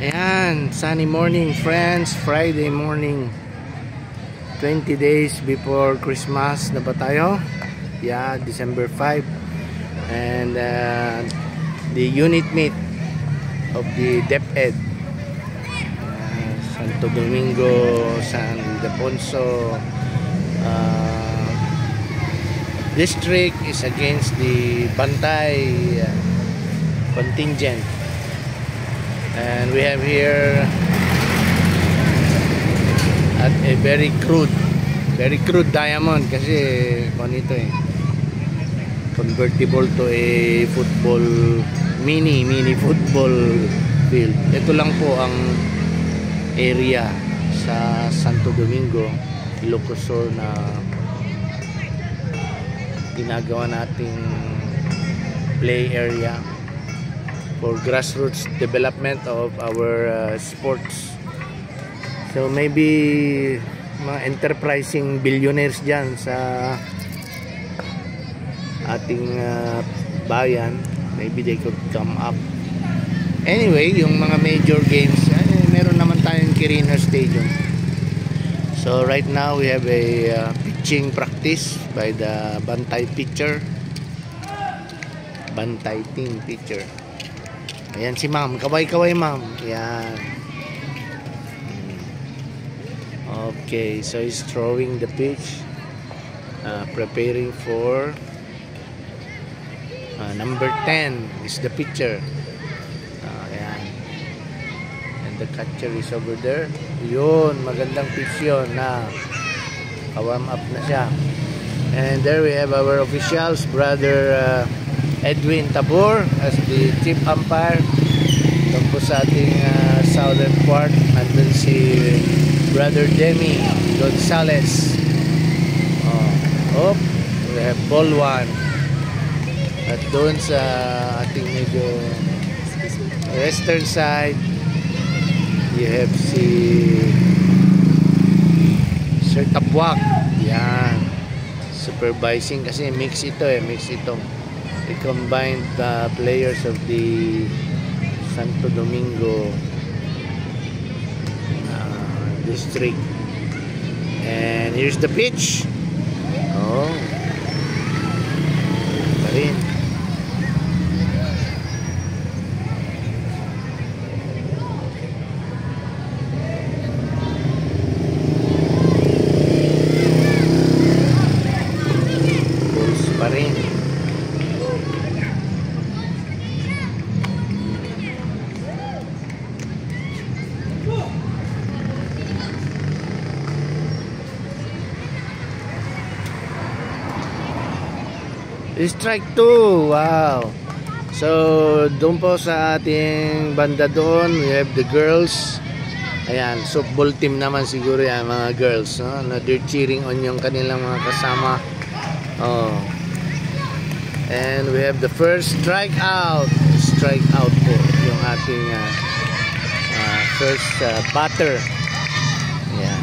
Ayan, sunny morning friends, Friday morning, 20 days before Christmas na ba tayo? Yeah, December 5. And the unit meet of the DepEd, Santo Domingo, San Ildefonso district is against the Bantay contingent. And we have here at a very crude diamond kasi kung ito convertible to a football mini football field. Ito lang po ang area sa Santo Domingo, Ilocos Sur na ginagawa nating play area for grassroots development of our sports. So maybe mga enterprising billionaires dyan sa ating bayan, maybe they could come up. Anyway, yung mga major games, meron naman tayong Quirino Stadium. So right now we have a pitching practice by the Bantay pitcher, Bantay team pitcher. Ayan si ma'am, kaway ma'am. Ayan. Okay, so he's throwing the pitch, preparing for number 10 is the pitcher. Ayan. And the catcher is over there. Yun, magandang pitch yun na warm up na siya. And there we have our officials, brother Edwin Tabor as the chief umpire. Doon po sa ating southern part, nandun si brother Demi Gonzales. We have ball 1. At doon sa ating medyo western side, you have si Sir Tapuak. Yan, supervising kasi mix itong the combined players of the Santo Domingo district. And here's the pitch. Pa rin. Balls pa rin. Strike 2. Wow. So doon po sa ating banda doon, we have the girls. Ayan, softball team naman siguro yan, mga girls, no? They're cheering on yung kanilang mga kasama. And we have the first strikeout po yung ating first batter. Ayan.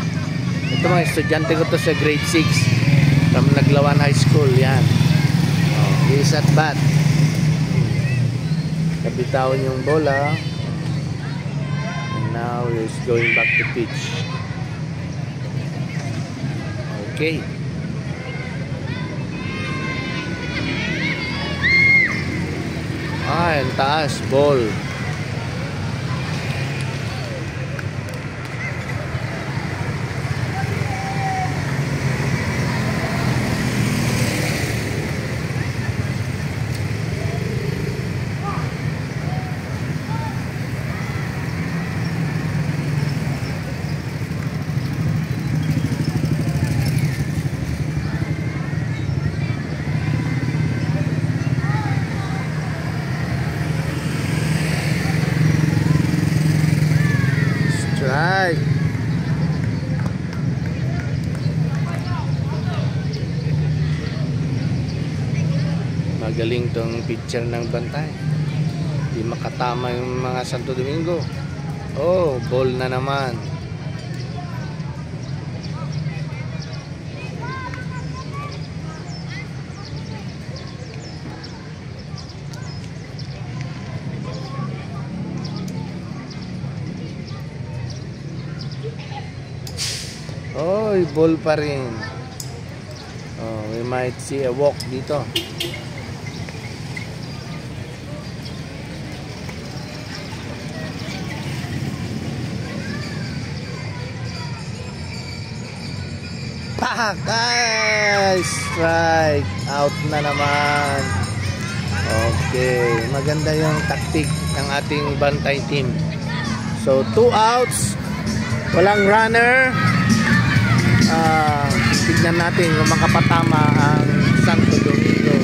Ito mga estudyante ko to sa grade 6 from Naglawan High School. Yan. He's at bat. Kabitawan yung bola. And now he's going back to pitch. Okay. Ang taas, ball. Right. Magaling tong pitcher ng Bantay. Di makatama yung mga Santo Domingo. Ball na naman. Oy, ball pa rin. Oh, we might see a walk dito. Pak! Ay, strike out na naman. Okay, maganda yung tactic ng ating bantay team. So 2 outs, walang runner. Tignan natin kung makapatama ang Santo Domingo.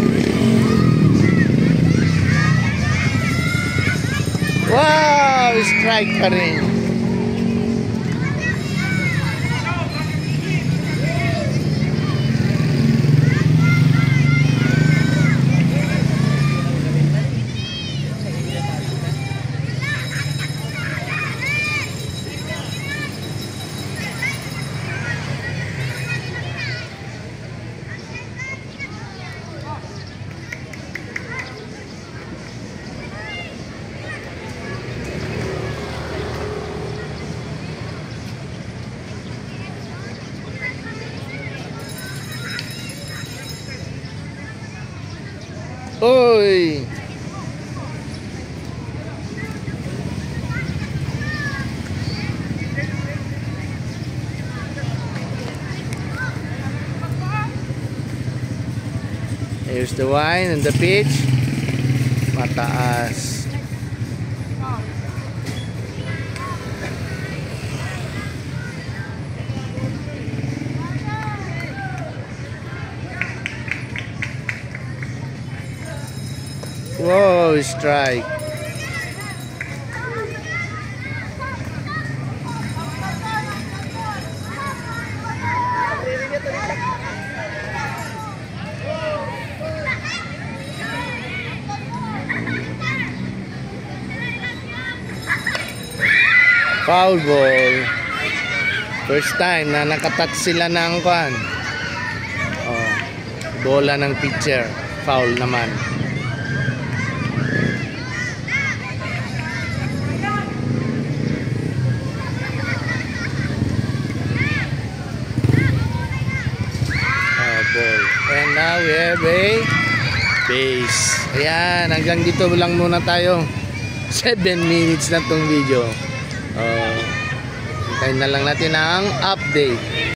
Wow, strike pa rin. Oy! Here's the wine and the pitch. Mataas. Whoa, strike. Foul ball. First time na nakatouch sila ng kwan. Oh, bola ng pitcher. Foul naman. Ball. And now we have a base. Ayan, hanggang dito lang muna tayo. 7 minutes na tong video. Hintayin na lang natin ang update.